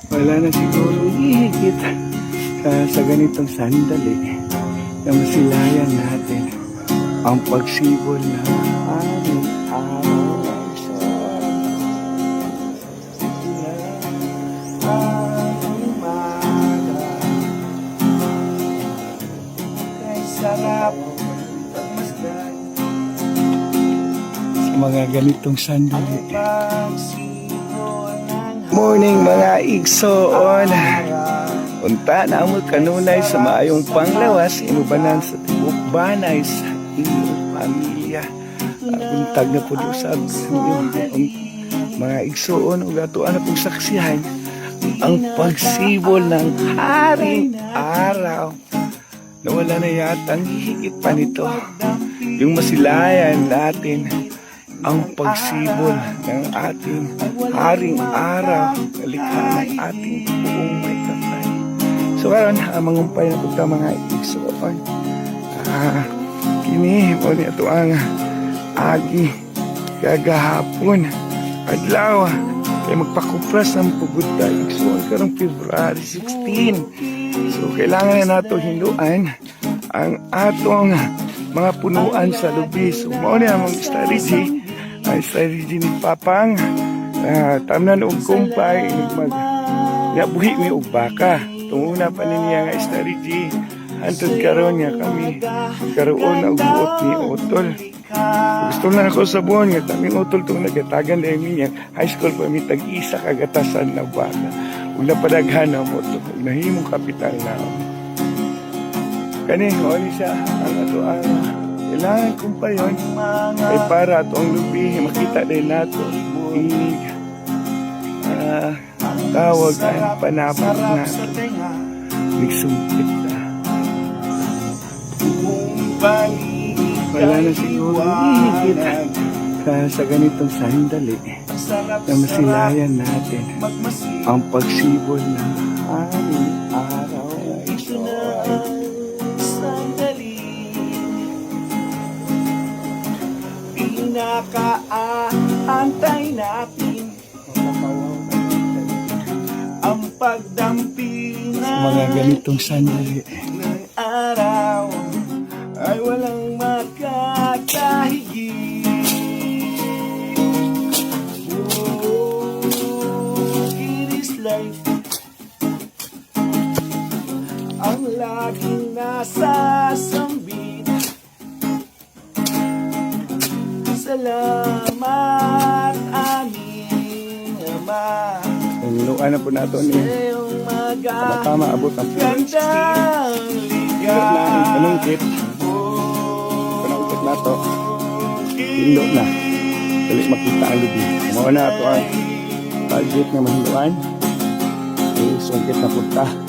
Wala na siguro hihigit sa ganitong sandali na masilayan natin ang pagsibol ng aming araw ng sol. Ang umaga ay sarap pagmasdan sa mga ganitong sandali. Morning mga igsoon. Unta na mo kanunay sa maayong panglawas inubanan sa tibok banay sa inyong pamilya. Buntag na po sa inyong mga igsoon ug atoan na pong saksihan ang pagsibol ng haring araw na wala na yatang hihigit pa nito. Yung masilayan natin ang pagsibol ng ating haring araw na likha ng ating buong may kapal. So karon mangumpay na po mga igsoon. Kini mo ni ato ang agi kagahapon adlaw kay magpakupras ng pugudta igsoon karong February 16. So kailangan na nato hinduan ang atong mga punuan sa lubi. So mao ni among strategy. Ay strategy ni Papang tamnan og kumpay nabuhi mi og baka. Tunguna pa niya nga strategy hantod karon nga kami karoon og buot ni Otol. Gusto na ako sa buwan nga kaming Otol tong nagatagan dahil niya high school pa mi tag-isa kagatasan na baka. Ug napadaghan na mo to nahimong kapital na. Kani oli siya ang ato ang kailangan kong pa yun ay para itong lubi makita din nato inig tawag ang panabot nato nagsumpit na wala na siguro hihigit sa ganitong sandali na masilayan natin ang pagsibol ng aming araw nakaantay natin ang pagdamping sa mga ganitong sandali ng araw ay walang makakahigit. Oh, it is life ang laging nasa sambit. Salamat aming Ama. Niluan na po nato ni tama abot ang gandang ligaw na panungkit nato hilo na dali makita ang lubi mao na ato ang budget na mahiluan sungkit na punta